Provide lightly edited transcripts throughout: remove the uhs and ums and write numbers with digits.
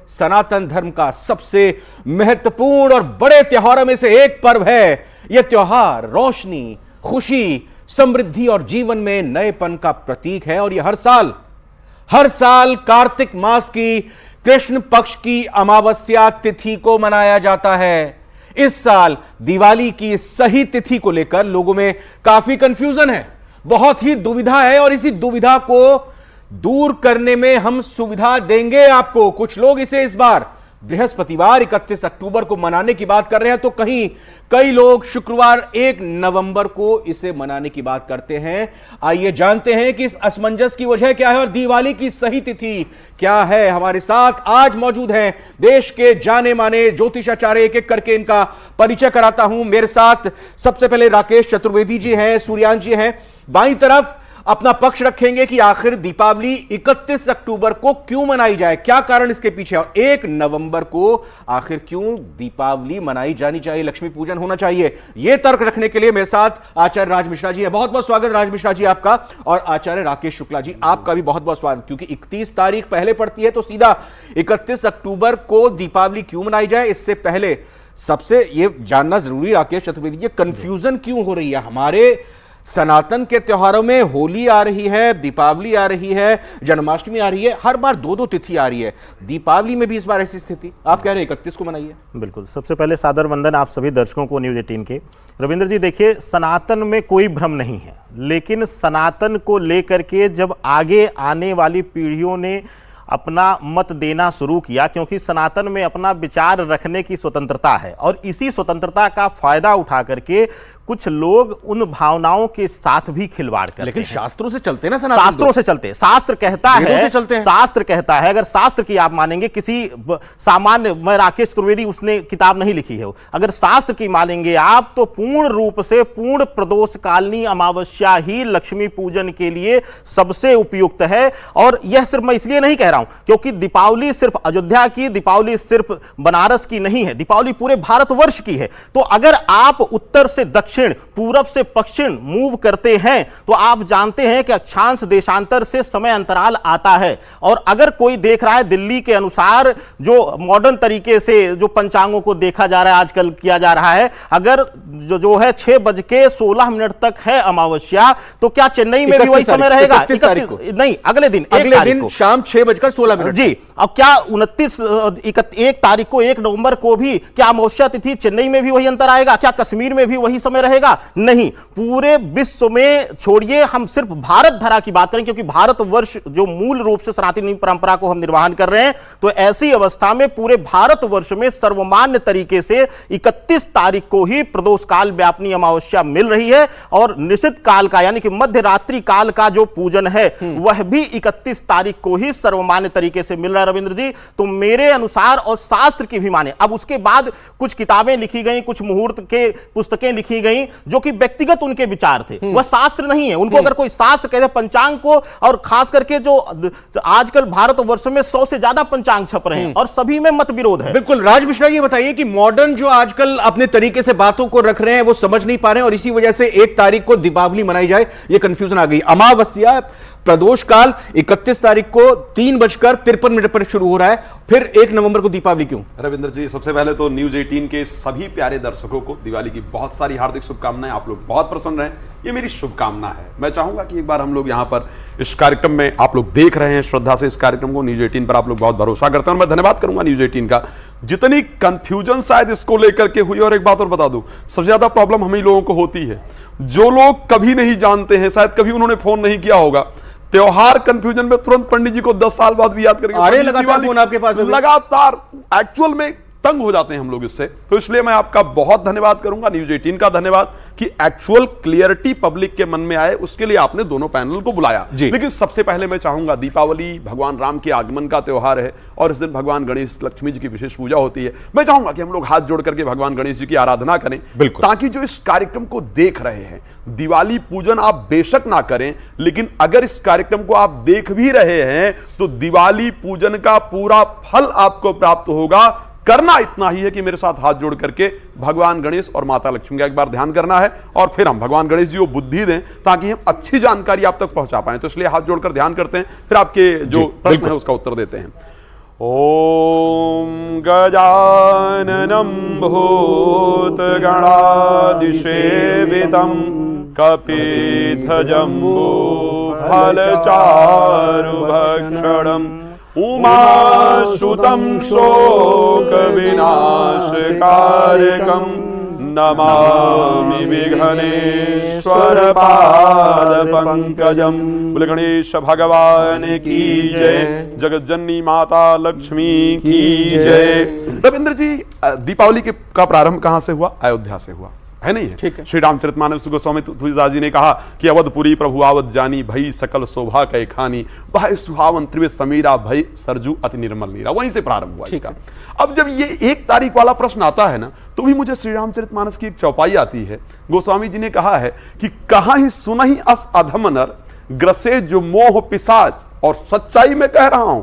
सनातन धर्म का सबसे महत्वपूर्ण और बड़े त्योहारों में से एक पर्व है। यह त्योहार रोशनी, खुशी, समृद्धि और जीवन में नएपन का प्रतीक है और यह हर साल कार्तिक मास की कृष्ण पक्ष की अमावस्या तिथि को मनाया जाता है। इस साल दिवाली की सही तिथि को लेकर लोगों में काफी कंफ्यूजन है, बहुत ही दुविधा है और इसी दुविधा को दूर करने में हम सुविधा देंगे आपको। कुछ लोग इसे इस बार बृहस्पतिवार 31 अक्टूबर को मनाने की बात कर रहे हैं, तो कई लोग शुक्रवार 1 नवंबर को इसे मनाने की बात करते हैं। आइए जानते हैं कि इस असमंजस की वजह क्या है और दिवाली की सही तिथि क्या है। हमारे साथ आज मौजूद हैं देश के जाने माने ज्योतिषाचार्य, एक एक करके इनका परिचय कराता हूं। मेरे साथ सबसे पहले राकेश चतुर्वेदी जी हैं, सूर्यान जी हैं। बाईं तरफ अपना पक्ष रखेंगे कि आखिर दीपावली 31 अक्टूबर को क्यों मनाई जाए, क्या कारण इसके पीछे, और 1 नवंबर को आखिर क्यों दीपावली मनाई जानी चाहिए, लक्ष्मी पूजन होना चाहिए। यह तर्क रखने के लिए मेरे साथ आचार्य राज मिश्रा जी है। बहुत बहुत स्वागत राज मिश्रा जी आपका, और आचार्य राकेश शुक्ला जी आपका भी बहुत बहुत स्वागत। क्योंकि 31 तारीख पहले पड़ती है तो सीधा 31 अक्टूबर को दीपावली क्यों मनाई जाए, इससे पहले सबसे यह जानना जरूरी राकेश चतुर्वेदी, ये कंफ्यूजन क्यों हो रही है। हमारे सनातन के त्योहारों में होली आ रही है, दीपावली आ रही है, जन्माष्टमी आ रही है, हर बार दो दो तिथि आ रही है। दीपावली में भी इस बार ऐसी स्थिति, आप कह रहे हैं 31 को मनाइए। बिल्कुल, सबसे पहले सादर वंदन आप सभी दर्शकों को न्यूज़ 18 के। रविंद्र जी देखिए, सनातन में कोई भ्रम नहीं है, लेकिन सनातन को लेकर के जब आगे आने वाली पीढ़ियों ने अपना मत देना शुरू किया, क्योंकि सनातन में अपना विचार रखने की स्वतंत्रता है और इसी स्वतंत्रता का फायदा उठा करके कुछ लोग उन भावनाओं के साथ भी खिलवाड़ करते हैं। लेकिन शास्त्रों से चलते ना सनातन, शास्त्रों से चलते, शास्त्र कहता है, शास्त्र कहता है, अगर शास्त्र की आप मानेंगे, किसी सामान्य, मैं राकेश चतुर्वेदी उसने किताब नहीं लिखी है, अगर शास्त्र की मानेंगे आप तो पूर्ण रूप से पूर्ण प्रदोष कालीनी अमावस्या ही लक्ष्मी पूजन के लिए सबसे उपयुक्त है। और यह सिर्फ मैं इसलिए नहीं कह रहा हूं क्योंकि दीपावली सिर्फ अयोध्या की, दीपावली सिर्फ बनारस की नहीं है, दीपावली पूरे भारतवर्ष की है। तो अगर आप उत्तर से दक्षिण, पूरब से पश्चिम मूव करते हैं तो आप जानते हैं कि अक्षांश देशांतर से समय अंतराल आता है। और अगर कोई देख रहा है दिल्ली के अनुसार जो मॉडर्न तरीके से जो पंचांगों को देखा जा रहा है, आजकल किया जा रहा है, अगर जो है 6:16 तक है अमावस्या, तो क्या चेन्नई में भी वही समय रहेगा? 31 तारीख को नहीं, अगले दिन शाम 6:16 जी। अब क्या 1 तारीख को 1 नवंबर को भी क्या अमावस्या तिथि चेन्नई में भी वही अंतर आएगा? क्या कश्मीर में भी वही समय रहेगा? नहीं, पूरे विश्व में छोड़िए, हम सिर्फ भारत धरा की बात करें, क्योंकि भारतवर्ष जो मूल रूप से सनातनी परंपरा को हम निर्वहन कर रहे हैं, तो ऐसी अवस्था में पूरे भारतवर्ष में सर्वमान्य तरीके से 31 तारीख को ही प्रदोष काल व्यापनी अमावस्या मिल रही है। और निश्चित काल का यानी कि मध्य रात्रि काल का जो पूजन है वह भी 31 तारीख को ही सर्वमान्य तरीके से मिल रहा है। रविंद्र जी, तो मेरे अनुसार और शास्त्र की भी माने, अब उसके बाद कुछ किताबें लिखी गई, कुछ मुहूर्त के पुस्तकें लिखी गई जो कि व्यक्तिगत उनके विचार थे, वह शास्त्र नहीं है। उनको अगर कोई शास्त्र कहते, पंचांग को, और खास करके जो आजकल भारतवर्ष में 100 से ज्यादा पंचांग छप रहे हैं और सभी में मत विरोध है। बिल्कुल। राज मिश्रा ये बताइए कि मॉडर्न जो आजकल अपने तरीके से बातों को रख रहे हैं वो समझ नहीं पा रहे हैं और इसी वजह से 1 तारीख को दीपावली मनाई जाए, ये कंफ्यूजन आ गई। अमावस्या प्रदोष काल 31 तारीख को 3:53 पर शुरू हो रहा है, फिर 1 नवंबर को दीपावली क्यों? रविंद्र जी, सबसे पहले तो न्यूज 18 के सभी प्यारे दर्शकों को दिवाली की बहुत सारी हार्दिक शुभकामनाएं। आप लोग बहुत प्रसन्न रहें, ये मेरी शुभकामना है। मैं चाहूंगा कि एक बार हम लोग यहाँ पर इस कार्यक्रम में, आप लोग देख रहे हैं श्रद्धा से इस कार्यक्रम को, न्यूज 18 पर आप लोग बहुत भरोसा करते हैं और मैं धन्यवाद करूंगा न्यूज 18 का। जितनी कंफ्यूजन शायद इसको लेकर के हुई, और एक बात और बता दूं, सबसे ज्यादा प्रॉब्लम हम ही लोगों को होती है, जो लोग कभी नहीं जानते हैं, शायद कभी उन्होंने फोन नहीं किया होगा, त्योहार कंफ्यूजन में तुरंत पंडित जी को 10 साल बाद भी याद करेंगे। अरे लगातार फोन आपके पास है, लगातार एक्चुअल में तंग हो जाते हैं हम लोग इससे। तो इसलिए मैं आपका बहुत धन्यवाद करूंगा, न्यूज 18 का धन्यवाद कि एक्चुअल क्लियरिटी पब्लिक के मन में आए, उसके लिए आपने दोनों पैनल को बुलाया। लेकिन सबसे पहले मैं चाहूंगा, दीपावली भगवान राम के आगमन का त्योहार है और इस दिन भगवान गणेश लक्ष्मी जी की विशेष पूजा होती है। मैं चाहूंगा कि हम लोग हाथ जोड़ करके भगवान गणेश जी की आराधना करें, ताकि जो इस कार्यक्रम को देख रहे हैं, दिवाली पूजन आप बेशक ना करें, लेकिन अगर इस कार्यक्रम को आप देख भी रहे हैं तो दिवाली पूजन का पूरा फल आपको प्राप्त होगा। करना इतना ही है कि मेरे साथ हाथ जोड़ करके भगवान गणेश और माता लक्ष्मी का एक बार ध्यान करना है और फिर हम भगवान गणेश जी को बुद्धि दें ताकि हम अच्छी जानकारी आप तक पहुंचा पाएं। तो इसलिए हाथ जोड़कर ध्यान करते हैं, फिर आपके जो प्रश्न है उसका उत्तर देते हैं। ओम गजाननं भूतगणादिसेवितं कपित्थजम्बूफलचारुभक्षणम् उमासुतं शोकविनाशकारकं नमामि विघ्नेश्वर पादपंकजम। बोले गणेश भगवान की जय, जगतजननी माता लक्ष्मी की जय। रविंद्र जी, दीपावली का प्रारंभ कहां से हुआ? अयोध्या से हुआ, है नहीं है? ठीक है। श्री रामचरितमानस गोस्वामी तुलसीदास जी ने कहा कि अवधपुरी प्रभु आवत जानी, भई सकल शोभा कै खानी, भाई सुहावन त्रिवे समीरा, भई सरजू अति निर्मल नीरा। वहीं से प्रारंभ हुआ इसका। अब जब ये 1 तारीख वाला प्रश्न आता है ना, तो भी मुझे श्री रामचरितमानस की एक चौपाई आती है। गोस्वामी जी ने कहा है कि कहां ही सुनहि अस अधम नर, ग्रसे जो मोह पिशाच, और सच्चाई में कह रहा हूं,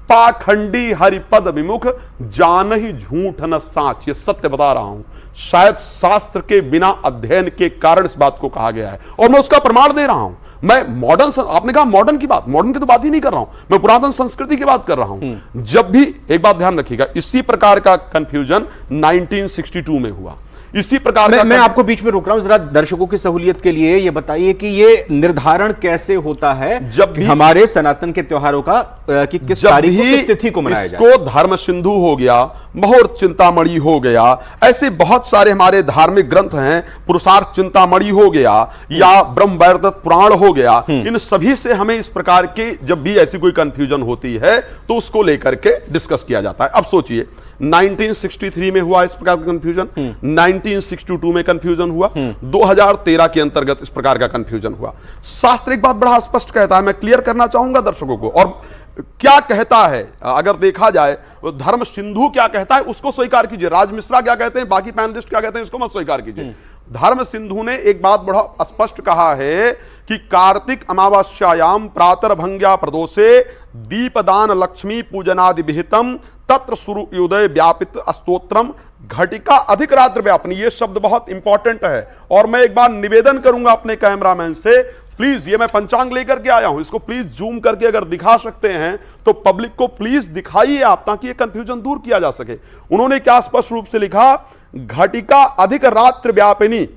पाखंडी हरिपद विमुख, जान ही झूठ न साच। ये सत्य बता रहा हूं, शायद शास्त्र के बिना अध्ययन के कारण इस बात को कहा गया है, और मैं उसका प्रमाण दे रहा हूं। मैं मॉडर्न, आपने कहा मॉडर्न की बात, मॉडर्न की तो बात ही नहीं कर रहा हूं, मैं पुरातन संस्कृति की बात कर रहा हूं। जब भी, एक बात ध्यान रखिएगा, इसी प्रकार का कंफ्यूजन 1962 में हुआ। इसी प्रकार मैं आपको बीच में रोक रहा हूं, जरा दर्शकों की सहूलियत के लिए ये बताइए कि ये निर्धारण कैसे होता है जब भी हमारे सनातन के त्योहारों का कि किस तारीख को, किस तिथि को मनाया जाए। इसको धर्म सिंधु हो गया, महोर चिंतामणि हो गया, ऐसे बहुत सारे हमारे धार्मिक ग्रंथ हैं, पुरुषार्थ चिंतामणि हो गया, या ब्रह्म वैवर्त पुराण हो गया। इन सभी से हमें इस प्रकार के जब भी ऐसी कोई कंफ्यूजन होती है तो उसको लेकर के डिस्कस किया जाता है। अब सोचिए, 1963 में हुआ इस प्रकार का कंफ्यूजन, 1962 में कंफ्यूजन हुआ, 2013 के अंतर्गत इस प्रकार का कंफ्यूजन हुआ। शास्त्र एक बात बड़ा स्पष्ट कहता है, मैं क्लियर करना चाहूंगा दर्शकों को। और क्या कहता है, अगर देखा जाए धर्म सिंधु क्या कहता है उसको स्वीकार कीजिए, राज मिश्रा क्या कहते हैं, बाकी पैनलिस्ट क्या कहते हैं, इसको मत स्वीकार कीजिए। धर्म सिंधु ने एक बात बड़ा स्पष्ट कहा है कि कार्तिक अमावस्यायाम प्रातर्भंग्या प्रदोषे दीपदान लक्ष्मी पूजनादि विहितम तत्र सूर्योदय व्यापित स्तोत्रम घटिका अधिक रात्र व्यापनी। ये शब्द बहुत इंपॉर्टेंट है, और मैं एक बार निवेदन करूंगा अपने कैमरामैन से, प्लीज, ये मैं पंचांग लेकर के आया हूं, इसको प्लीज जूम करके अगर दिखा सकते हैं तो पब्लिक को प्लीज दिखाइए आप, ताकि ये कंफ्यूजन दूर किया जा सके। उन्होंने क्या स्पष्ट रूप से लिखा, घटिका अधिक रात्र व्यापिनी,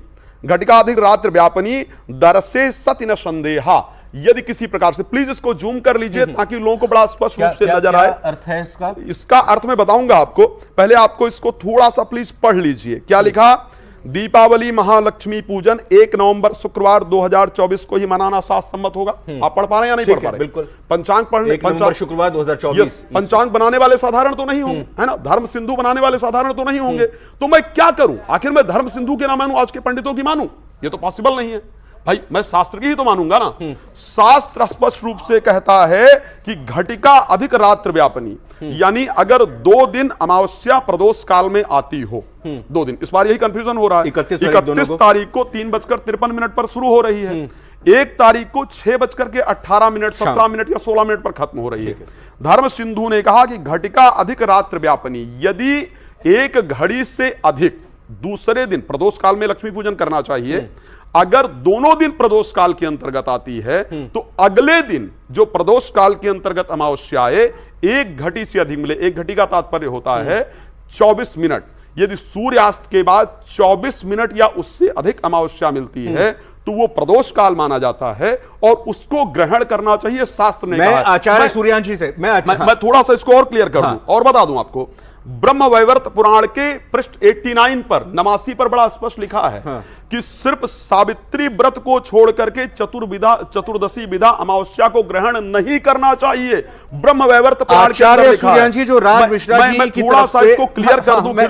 घटिका अधिक रात्र व्यापिनी दरसे सति न संदेहा। यदि किसी प्रकार से, प्लीज इसको जूम कर लीजिए ताकि लोगों को बड़ा स्पष्ट रूप से नजर आए। अर्थ है इसका? इसका अर्थ मैं बताऊंगा आपको, पहले आपको इसको थोड़ा सा प्लीज पढ़ लीजिए। क्या लिखा, दीपावली महालक्ष्मी पूजन 1 नवंबर शुक्रवार 2024 को ही मनाना शास्त्रसम्मत होगा। आप पढ़ पा रहे हैं या नहीं पढ़ पा रहे? बिल्कुल। पंचांग पढ़ने, पंचांग शुक्रवार 2024, पंचांग बनाने वाले साधारण तो नहीं होंगे, है ना, धर्म सिंधु बनाने वाले साधारण तो नहीं होंगे, तो मैं क्या करूं? आखिर मैं धर्म सिंधु के ना मानूं, आज के पंडितों की मानूं? ये तो पॉसिबल नहीं है भाई, मैं शास्त्र की ही तो मानूंगा ना। शास्त्र स्पष्ट रूप से कहता है कि घटिका अधिक रात्र व्यापनी, यानी अगर 2 दिन अमावस्या प्रदोष काल में आती हो, 2 दिन, इस बार यही कंफ्यूजन हो रहा है। 31 तारीख को 3:53 पर शुरू हो रही है, 1 तारीख को 6:18 17 मिनट या 16 मिनट पर खत्म हो रही है। धर्म सिंधु ने कहा कि घटिका अधिक रात्र व्यापनी, यदि एक घड़ी से अधिक दूसरे दिन, प्रदोष काल में लक्ष्मी पूजन करना चाहिए, अगर दोनों दिन प्रदोष काल के अंतर्गत आती है तो अगले दिन जो प्रदोष काल के अंतर्गत अमावस्या है 1 घटी से अधिक मिले। 1 घटी का तात्पर्य होता है 24 मिनट। यदि सूर्यास्त के बाद 24 मिनट या उससे अधिक अमावस्या मिलती है तो वो प्रदोष काल माना जाता है और उसको ग्रहण करना चाहिए, शास्त्र ने कहा। आचार्य सूर्यांशी से मैं थोड़ा सा इसको और क्लियर कर दूं और बता दूं आपको। ब्रह्म वैवर्त पुराण के पृष्ठ 89 पर, 89 पर बड़ा स्पष्ट लिखा है कि सिर्फ सावित्री व्रत को छोड़ करके चतुर्दशी विधा अमावस्या को ग्रहण नहीं करना चाहिए। ब्रह्म वैवर्त पुराण के अंदर लिखा है। जो राज मिश्रा जी की थोड़ा सा इसको क्लियर कर दूं, मैं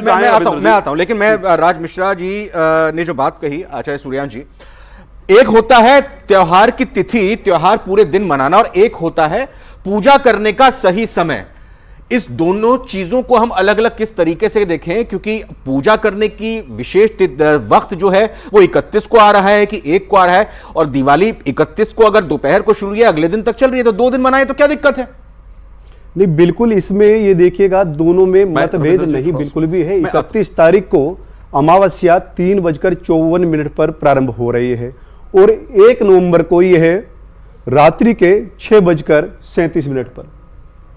आता हूं, लेकिन मैं राज मिश्रा जी ने जो बात कही, आचार्य सूर्यांशी, एक होता है त्योहार की तिथि, त्योहार पूरे दिन मनाना, और एक होता है पूजा करने का सही समय। इस दोनों चीजों को हम अलग अलग किस तरीके से देखें, क्योंकि पूजा करने की विशेष वक्त जो है वो 31 को आ रहा है कि 1 को आ रहा है, और दिवाली 31 को अगर दोपहर को शुरू है अगले दिन तक चल रही है, तो 2 दिन मनाए तो क्या दिक्कत है? नहीं, बिल्कुल इसमें ये देखिएगा दोनों में मतभेद नहीं बिल्कुल भी है। 31 तारीख को अमावस्या 3:54 पर प्रारंभ हो रही है और 1 नवंबर को यह रात्रि के 6:37 पर।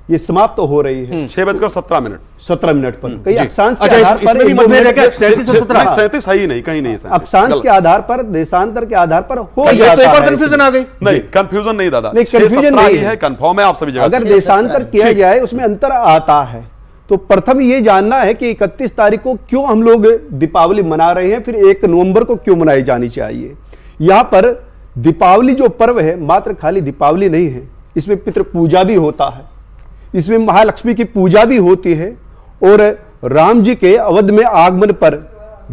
ये समाप्त हो रही है 6:17 17 मिनट पर। कई अक्षांश के अच्छा, आधार पर इसमें भी मतभेद है क्या? 37 और 17? 37 है ही नहीं, कहीं नहीं 37। अक्षांश के आधार पर, देशांतर के आधार पर हो ये जाता तो एक और है कंफ्यूजन आ गई। नहीं, कंफ्यूजन नहीं दादा, नहीं, confusion 6:17 नहीं ही है। है, कंफर्म है आप सभी जगह अगर से। देशांतर किया जाए उसमें अंतर आता है। तो प्रथम ये जानना है कि 31 तारीख को क्यों हम लोग दीपावली मना रहे हैं, फिर 1 नवंबर को क्यों मनाई जानी चाहिए। यहां पर दीपावली जो पर्व है मात्र खाली दीपावली नहीं है, इसमें पितृ पूजा भी होता है, इसमें महालक्ष्मी की पूजा भी होती है और राम जी के अवध में आगमन पर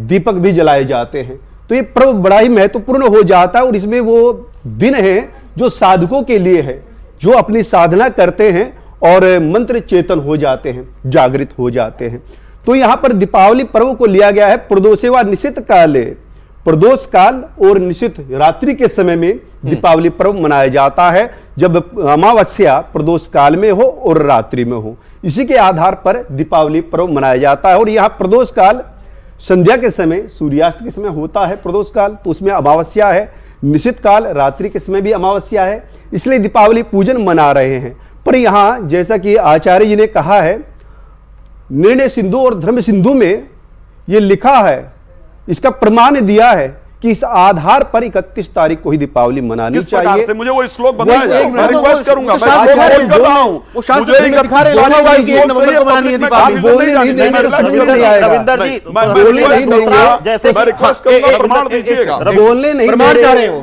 दीपक भी जलाए जाते हैं। तो ये पर्व बड़ा ही महत्वपूर्ण हो जाता है और इसमें वो दिन है जो साधकों के लिए है, जो अपनी साधना करते हैं और मंत्र चेतन हो जाते हैं, जागृत हो जाते हैं। तो यहां पर दीपावली पर्व को लिया गया है प्रदोषे व निशित काले, प्रदोष काल और निशित रात्रि के समय में दीपावली पर्व मनाया जाता है, जब अमावस्या प्रदोष काल में हो और रात्रि में हो। इसी के आधार पर दीपावली पर्व मनाया जाता है। और यहां प्रदोष काल संध्या के समय, सूर्यास्त के समय होता है प्रदोष काल, तो उसमें अमावस्या है। निशित काल रात्रि के समय भी अमावस्या है, इसलिए दीपावली पूजन मना रहे हैं। पर यहां जैसा कि आचार्य जी ने कहा है, निर्णय सिंधु और धर्म सिंधु में यह लिखा है, इसका प्रमाण दिया है कि इस आधार पर 31 तारीख को ही दीपावली मनानी किस प्रकार चाहिए। से मुझे वो श्लोक बताया जाए, मैं रिक्वेस्ट करूंगा, मैं शास्त्र श्लोक में बोल कर रहा हूं, मुझे 31 तारीख को नवंबर को मनानी है दीपावली। बोलने नहीं देंगे तो समझ नहीं आएगा। रविंदर जी, बोलने नहीं देंगे, जैसे मैं रिक्वेस्ट करूंगा, प्रमाण दीजिएगा। बोलने नहीं प्रमाण चाह रहे हो?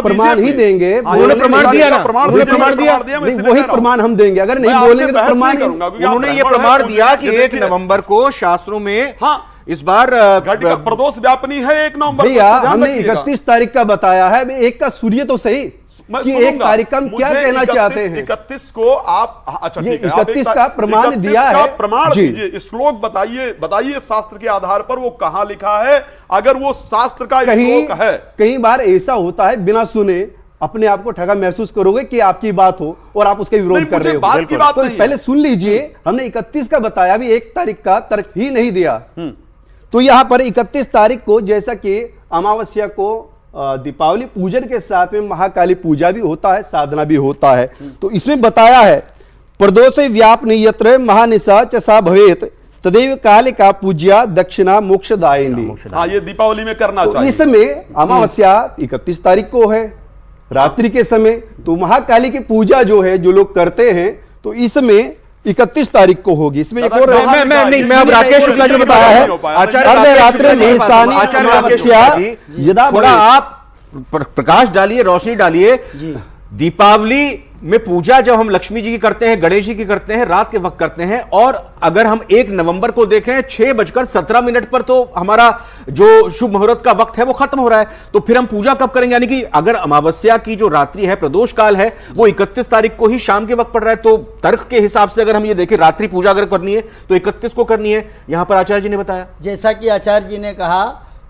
प्रमाण ही देंगे। उन्होंने प्रमाण दिया ना, प्रमाण उन्होंने दीजिए, प्रमाण दिया, मैं नहीं, इसलिए वही कह रहा हूं। प्रमाण हम देंगे, अगर मैं नहीं आपसे बोलेंगे तो बहस प्रमाण नहीं करूंगा, क्योंकि आप उन्होंने ये ब्राह्मण प्रमाण हैं, दिया कि ये 1 देखिए। नवंबर को शास्त्रों में हाँ, इस बार घटिका प्रदोष व्यापनी है 1 नवंबर को, भैया इसको ध्यान हमने रखिएगा। 31 तारीख का बताया है, एक का सूर्य तो सही मैं कि सुनूंगा। 1 तारीख का हम क्या मुझे कहना चाहते हैं। 31 को आप, अच्छा ये ठीक है, आप 31 का प्रमाण 31 दिया का है। प्रमाण जी। दीजिए, श्लोक बताइए शास्त्र के आधार पर वो कहां लिखा है, अगर वो शास्त्र का कहीं श्लोक है। कई बार ऐसा होता है, बिना सुने अपने आप को ठगा महसूस करोगे कि आपकी बात हो और आप उसके विरोध नहीं, कर मुझे रहे हो। बात की बात तो नहीं है। पहले सुन लीजिए, हमने 31 का बताया, अभी 1 तारीख का तर्क ही नहीं दिया। तो यहां पर 31 तारीख को जैसा कि अमावस्या को दीपावली पूजन के साथ में महाकाली पूजा भी होता है, साधना भी होता है। तो इसमें बताया है, प्रदोषे व्यापनी यत्र महानिशा च सा भवेत तदेव काले का पूज्या दक्षिणा मोक्षदायिनी। हाँ, ये दीपावली में करना तो चाहिए। इस समय अमावस्या 31 तारीख को है रात्रि के समय, तो महाकाली की पूजा जो है जो लोग करते हैं, तो इस समय 31 तारीख को होगी। इसमें एक और मैं अब राकेश शुक्ला जी बताया है, आचार्य रात्रि निशानी आचार्य राकेश शुक्ला जी, यदा थोड़ा आप प्रकाश डालिए, रोशनी डालिए। दीपावली में पूजा जब हम लक्ष्मी जी की करते हैं, गणेश जी की करते हैं, रात के वक्त करते हैं, और अगर हम 1 नवंबर को देखें 6:17 पर तो हमारा जो शुभ मुहूर्त का वक्त है वो खत्म हो रहा है, तो फिर हम पूजा कब करेंगे? यानी कि अगर अमावस्या की जो रात्रि है, प्रदोष काल है, वो 31 तारीख को ही शाम के वक्त पड़ रहा है, तो तर्क के हिसाब से अगर हम ये देखें, रात्रि पूजा अगर करनी है तो 31 को करनी है। यहां पर आचार्य जी ने बताया, जैसा कि आचार्य जी ने कहा,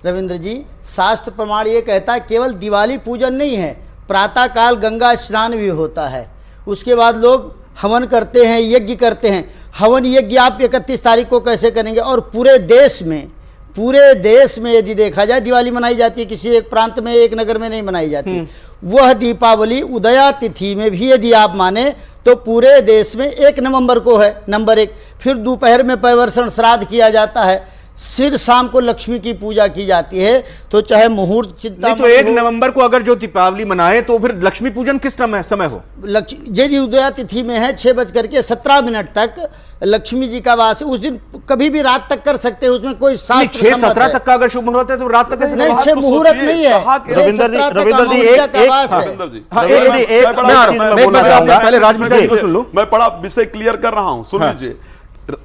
रविंद्र जी, शास्त्र प्रमाण ये कहता है केवल दिवाली पूजन नहीं है, प्रातः काल गंगा स्नान भी होता है, उसके बाद लोग हवन करते हैं, यज्ञ करते हैं। हवन यज्ञ आप 31 तारीख को कैसे करेंगे? और पूरे देश में यदि देखा जाए दिवाली मनाई जाती है, किसी एक प्रांत में, एक नगर में नहीं मनाई जाती। वह दीपावली उदया तिथि में भी यदि आप माने तो पूरे देश में 1 नवंबर को है, नंबर 1। फिर दोपहर में पैवर्षण श्राद्ध किया जाता है, फिर शाम को लक्ष्मी की पूजा की जाती है। तो चाहे मुहूर्त चिंता नहीं तो 1 नवंबर को अगर जो दीपावली मनाए तो फिर लक्ष्मी पूजन किस समय हो? यदि उदया तिथि में है 6:17 तक लक्ष्मी जी का वास, उस दिन कभी भी रात तक कर सकते हैं, उसमें कोई शास्त्र 6:17 तक का अगर शुभ मुहूर्त है तो रात तक कैसे? नहीं, बात 6 तो मुहूर्त सोचिए, नहीं है, कहा कि- 6:17 तक रविंद्र जी, अमावस्या एक- का एक- वास है। रविंद्र जी, हाँ, रविंद्र जी, एक चीज मैं बोलना चाहूंगा। पहले राजमिस्त्री जी को सुन लो। मैं बड़ा विषय क्लियर कर रहा हूं, सुन लीजिए।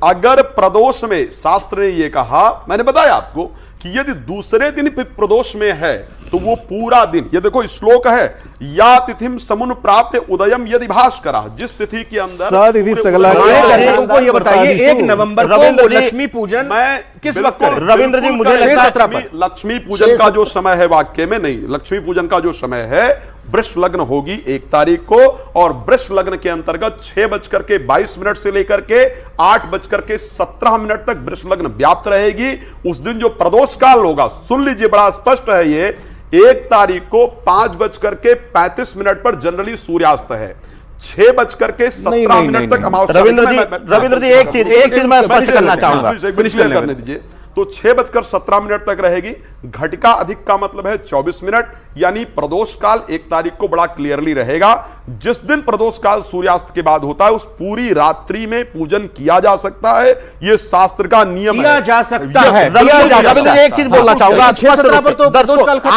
अगर प्रदोष में शास्त्र ने यह कहा, मैंने बताया आपको कि यदि दूसरे दिन प्रदोष में है तो वो पूरा दिन, ये देखो श्लोक है, या तिथिम समुन प्राप्त उदयम यदि भास्करा, जिस तिथि के अंदर सातिथि सगला हमारे दर्शकों को ये बताइए, 1 नवंबर को रविंद्र वो जी, लक्ष्मी पूजन मैं किस बिल्कुल- वक्त करें? रविंद्र जी, मुझे बिल्कुल लगता है लक्ष्मी पूजन का जो समय है, वाक्य में नहीं, लक्ष्मी पूजन का जो समय है, वृष लग्न होगी 1 तारीख को, और वृष लग्न के अंतर्गत 6:22 से लेकर के 8:17 तक वृष लग्न व्याप्त रहेगी। उस दिन जो प्रदोष काल होगा, सुन लीजिए, बड़ा स्पष्ट है ये, 1 तारीख को 5:35 पर जनरली सूर्यास्त है, 6:17 तक अमावस्या। रविंद्र जी एक चीज मैं स्पष्ट करना चाहूंगा, करने दीजिए। तो 6:17 तक रहेगी। घटिका अधिक का मतलब है 24 मिनट, यानी प्रदोष काल 1 तारीख को बड़ा क्लियरली रहेगा। जिस दिन प्रदोष काल सूर्यास्त के बाद होता है उस पूरी रात्रि में पूजन किया जा सकता है, यह शास्त्र का नियम किया है। जा सकता है। रविंद्र जी एक चीज बोलना चाहूंगा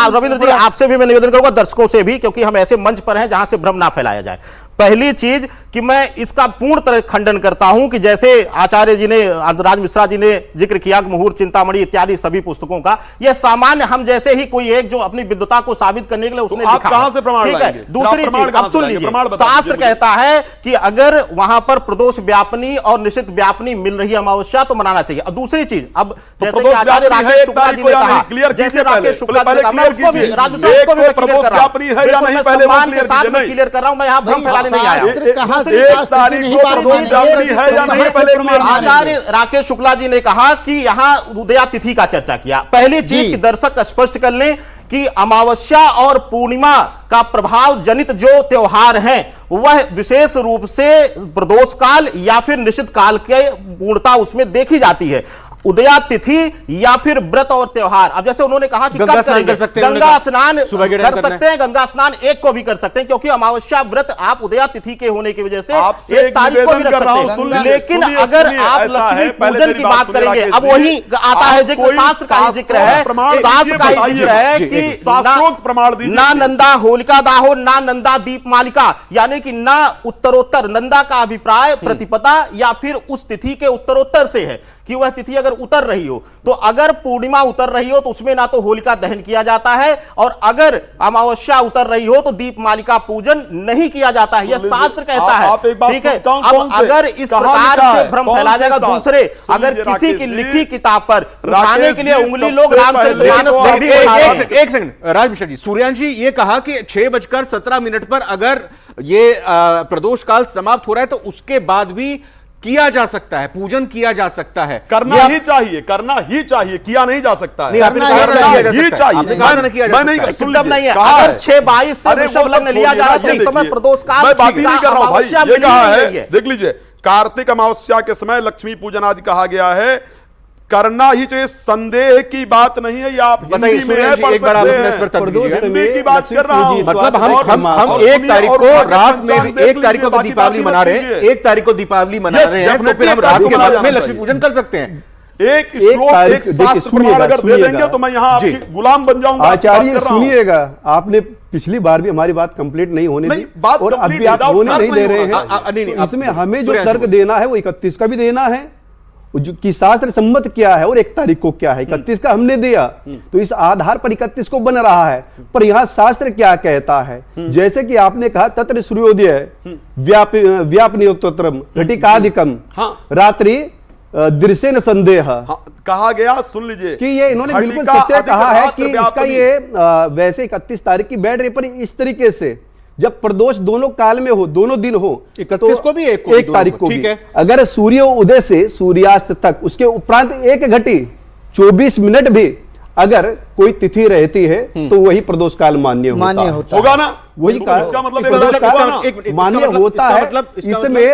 रविंद्र जी, आपसे भी मैं निवेदन करूंगा, दर्शकों से भी, क्योंकि हम ऐसे मंच पर हैं जहां से भ्रम ना फैलाया जाए। पहली चीज कि मैं इसका पूर्ण तरह खंडन करता हूं कि जैसे आचार्य जी ने, राज मिश्रा जी ने जिक्र किया मुहूर्त चिंतामणि इत्यादि सभी पुस्तकों का, यह सामान्य हम जैसे ही कोई एक जो अपनी विद्वता को साबित करने के लिए उसने आप कहां से प्रमाण लाएंगे? दूसरी चीज अब सुन लीजिए, शास्त्र कहता है कि अगर वहां पर प्रदोष व्यापनी और निश्चित व्यापनी मिल रही अमावस्या तो मनाना चाहिए। अब दूसरी चीज, अब जैसे कि आचार्य राकेश शुक्ला जी ने कहा, जैसे राकेश शुक्ला जी ने कहा, मैं उसको भी राज मिश्रा को भी क्लियर कर रहा हूं, सम्मान के साथ में क्लियर कर रहा हूं, मैं यहां भ्रम फैलाने नहीं आया। आचार्य राकेश शुक्ला जी ने कहा कि यहां उदया तिथि का चर्चा किया। पहली चीज कि दर्शक स्पष्ट कर लें कि अमावस्या और पूर्णिमा का प्रभाव जनित जो त्योहार हैं वह विशेष रूप से प्रदोष काल या फिर निश्चित काल के पूर्णता उसमें देखी जाती है। उदया तिथि या फिर व्रत और त्योहार, अब जैसे उन्होंने कहा कि गंगा स्नान कर सकते हैं, गंगा स्नान कर सकते हैं, गंगा स्नान 1 को भी कर सकते हैं, क्योंकि अमावस्या व्रत आप उदया तिथि के होने की वजह से 1 तारीख को भी रख सकते हैं। लेकिन अगर आप लक्ष्मी पूजन की बात करेंगे, अब वही आता है जिक्र, शास्त्र का जिक्र है, शास्त्र का जिक्र है कि ना नंदा होलिका दाहो ना नंदा दीप मालिका, यानी कि ना उत्तरोत्तर, नंदा का अभिप्राय प्रतिपदा या फिर उस तिथि के उत्तरोत्तर से है कि वह तिथि अगर उतर रही हो, तो अगर पूर्णिमा उतर रही हो तो उसमें ना तो होलिका दहन किया जाता है, और अगर अमावस्या उतर रही हो तो दीप मालिका पूजन नहीं किया जाता है। यह शास्त्र कहता है, ठीक है। अब अगर इस प्रकार से भ्रम फैला जाएगा, दूसरे अगर किसी की लिखी किताब पर उठाने के लिए उंगली लोग रामचरितमानस। एक सेकंड राज मिश्रा जी, सूर्यांश जी ये कहा कि 6:17 पर अगर ये प्रदोष काल समाप्त हो रहा है तो उसके बाद भी किया जा सकता है, पूजन किया जा सकता है, करना ही चाहिए, किया नहीं जा सकता है, करना ही चाहिए। मैं नहीं, सुलभ नहीं है। अगर 6:22 से वृषभ लग्न लिया जा रहा है तो इस समय प्रदोष काल, मैं बात ही नहीं कर रहा हूं भाई, ये कहा है, देख लीजिए, कार्तिक अमावस्या के समय लक्ष्मी पूजन आदि कहा गया है, करना ही चाहिए, संदेह की बात नहीं है। ये आप हिंदी में एक बार आप अपने इस पर तर्क दीजिए। हिंदी की बात कर रहा हूं, मतलब हम 1 तारीख को रात में, 1 तारीख को दीपावली मना रहे हैं, 1 तारीख को दीपावली मना रहे हैं, तो फिर हम रात के बाद में लक्ष्मी पूजन कर सकते हैं। एक शास्त्र प्रमाण अगर दे देंगे तो मैं यहां आपकी गुलाम बन जाऊंगा। आचार्य सुनिएगा, आपने पिछली बार भी हमारी बात कंप्लीट नहीं होने दी और अब भी आप होने नहीं दे रहे हैं। इसमें हमें जो तर्क देना है वो 31 का भी देना है कि शास्त्र सम्मत क्या है और 1 तारीख को क्या है। 31 का हमने दिया तो इस आधार पर 31 को बन रहा है, पर यहां शास्त्र क्या कहता है, जैसे कि आपने कहा तत्र सूर्योदय व्यापनीयोत्तरम घटिकाधिकम रात्रि दृश्य न संदेह कहा गया। सुन लीजिए कि ये इन्होंने बिल्कुल सत्य कहा है कि इसका ये वैसे 31 तारीख की बैठ रही, पर इस तरीके से जब प्रदोष दोनों काल में हो, दोनों दिन हो, 31 को भी 1 तारीख को भी, अगर सूर्य उदय से सूर्यास्त तक उसके उपरांत 1 घटी 24 मिनट भी अगर कोई तिथि रहती है तो वही प्रदोष काल मान्य होगा ना। वही इसका मतलब मान्य होता है। इसमें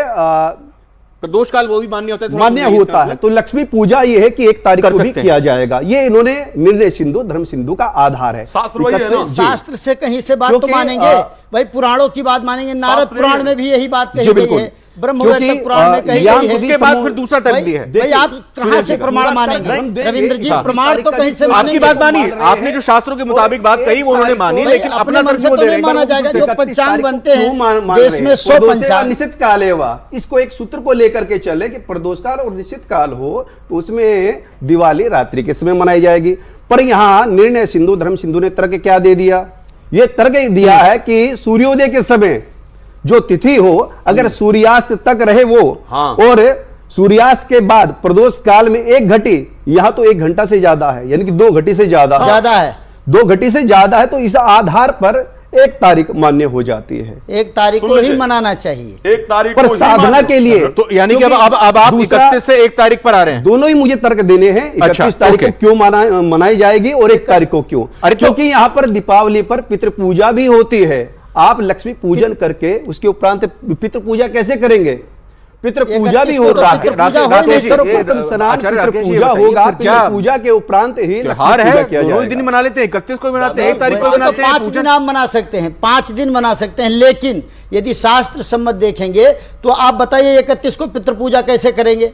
प्रदोष काल वो भी मान्य होता है, मान्य होता है। तो लक्ष्मी पूजा ये है कि 1 तारीख को भी किया जाएगा। ये इन्होंने निर्णय सिंधु धर्म सिंधु का आधार है। शास्त्र से कहीं से बात तो मानेंगे भाई, पुराणों की बात मानेंगे। नारद पुराण में भी यही बात कही गई है, ब्रह्मवैवर्त पुराण में कही गई है। उसके बाद फिर दूसरा तर्क दिया है। भाई आप कहां से प्रमाण मानेंगे रविंद्र जी? प्रमाण तो कहीं से आपकी बात मानी, आपने जो शास्त्रों के मुताबिक बात कही वो उन्होंने मानी, लेकिन अपना मन से तो नहीं माना जाएगा। जो पंचांग बनते हैं देश में 100 पंचांग, निश्चित काल है, इसको एक सूत्र को लेकर के चले कि प्रदोष काल और निश्चित काल हो तो उसमें दिवाली रात्रि के समय मनाई जाएगी। पर यहाँ निर्णय सिंधु धर्म सिंधु ने तर्क क्या दे दिया? ये तर्क दिया है कि सूर्योदय के समय जो तिथि हो अगर सूर्यास्त तक रहे वो, और सूर्यास्त के बाद प्रदोष काल में 1 घटी, यहां तो 1 घंटा से ज्यादा है, यानी कि 2 घटी से ज्यादा है, 2 घटी से ज्यादा है, तो इस आधार पर 1 तारीख मान्य हो जाती है। 1 तारीख को ही मनाना चाहिए, 1 तारीख पर साधना के लिए। तो यानी कि अब आप 31 से 1 तारीख पर आ रहे हैं। दोनों ही मुझे तर्क देने हैं। 31 तारीख को क्यों मनाई जाएगी और 1 तारीख को क्यों? क्योंकि यहाँ पर दीपावली पर पितृ पूजा भी होती है। आप लक्ष्मी पूजन करके उसके उपरांत पितृ पूजा कैसे करेंगे? पितृ पूजा भी हो रहा है, सर्वप्रथम स्नान पितृ पूजा होगा, पितृ पूजा के उपरांत ही त्योहार है, दोनों ही दिन मना लेते हैं, 31 को मनाते हैं, 1 तारीख को मनाते हैं। 5 दिन आप मना सकते हैं, 5 दिन मना सकते हैं, लेकिन यदि शास्त्र सम्मत देखेंगे तो आप बताइए 31 को पितृ पूजा कैसे करेंगे,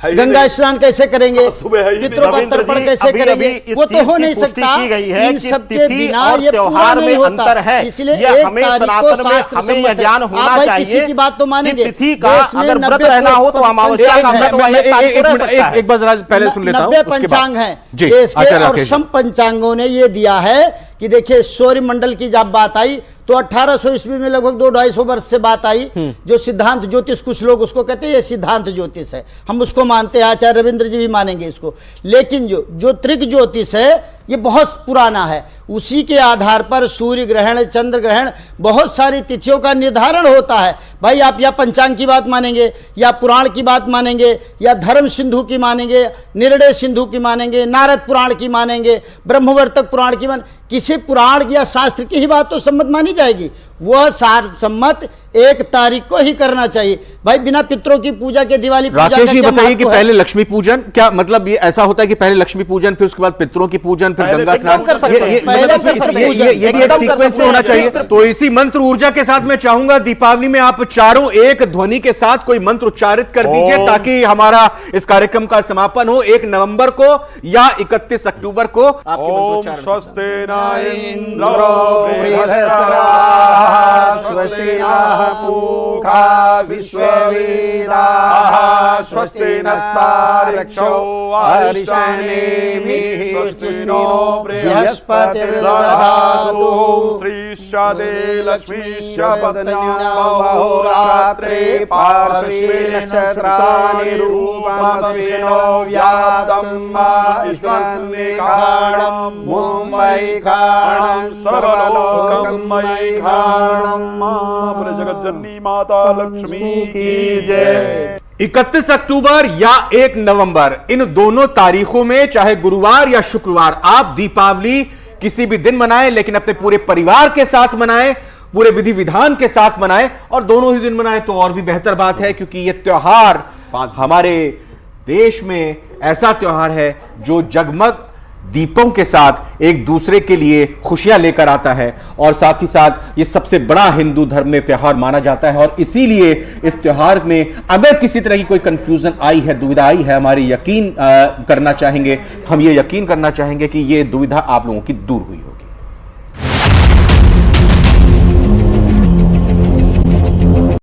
गंगा स्नान कैसे करेंगे, पितरों का तर्पण कैसे करेंगे? वो तो हो नहीं सकता। इन सबके बिना ये पूरा नहीं होता। इसलिए 1 तारीख को शास्त्र सम्मत है। आप भाई किसी की बात तो मानेंगे, अगर व्रत रहना हो तो अमावस्या का व्रत एक बार पहले सुन लेता हूं। 90 पंचांग हैं देश के, और सम पंचांगों ने ये दिया है कि देखिए सूर्य मंडल की जब बात आई तो 1800 ईस्वी में लगभग 200-250 वर्ष से बात आई। जो सिद्धांत ज्योतिष, कुछ लोग उसको कहते हैं ये सिद्धांत ज्योतिष है, हम उसको मानते हैं, आचार्य रविंद्र जी भी मानेंगे इसको। लेकिन जो त्रिक ज्योतिष है ये बहुत पुराना है, उसी के आधार पर सूर्य ग्रहण, चंद्र ग्रहण, बहुत सारी तिथियों का निर्धारण होता है। भाई आप या पंचांग की बात मानेंगे, या पुराण की बात मानेंगे, या धर्म सिंधु की मानेंगे, निर्णय सिंधु की मानेंगे, नारद पुराण की मानेंगे, ब्रह्मवर्तक पुराण की किसी पुराण या शास्त्र की ही बात तो सम्मत मानी जाएगी। वह शास्त्र सम्मत 1 तारीख को ही करना चाहिए। भाई बिना पितरों की पूजा के दिवाली पूजा राकेश जी बताइए कि पहले लक्ष्मी पूजन, क्या मतलब ये ऐसा होता है कि पहले लक्ष्मी पूजन, फिर उसके बाद पितरों की पूजन, फिर गंगा स्नान, ये भी एक सीक्वेंस में होना चाहिए। तो इसी मंत्र ऊर्जा के साथ मैं चाहूंगा दीपावली में आप चारों एक ध्वनि के साथ कोई मंत्र उच्चारित कर दीजिए ताकि हमारा इस कार्यक्रम का समापन हो 1 नवंबर को या 31 अक्टूबर को। ओम स्वस्ति न इंद्रो स्वस्ति नः पूषा विश्ववेदाः स्वस्ति नस्तार्क्ष्यो अरिष्टानेमिः स्वस्ति नो बृहस्पतिर्दधातु श्रीशादे लक्ष्मीश्च अहोरात्रे पार्श्वे नक्षत्राणि रूपमस्मिनो व्यातं ईशान्यखाणं मुम्बैखाणं सर्वलोकमयखाणं जगत जननी माता लक्ष्मी की जय। 31 अक्टूबर या 1 नवंबर, इन दोनों तारीखों में चाहे गुरुवार या शुक्रवार आप दीपावली किसी भी दिन मनाएं, लेकिन अपने पूरे परिवार के साथ मनाएं, पूरे विधि विधान के साथ मनाएं, और दोनों ही दिन मनाएं तो और भी बेहतर बात है, क्योंकि यह त्योहार हमारे देश में ऐसा त्योहार है जो जगमग दीपों के साथ एक दूसरे के लिए खुशियां लेकर आता है, और साथ ही साथ ये सबसे बड़ा हिंदू धर्म में त्योहार माना जाता है। और इसीलिए इस त्योहार में अगर किसी तरह की कोई कंफ्यूजन आई है, दुविधा आई है, हमारे यकीन करना चाहेंगे, हम ये यकीन करना चाहेंगे कि ये दुविधा आप लोगों की दूर हुई हो।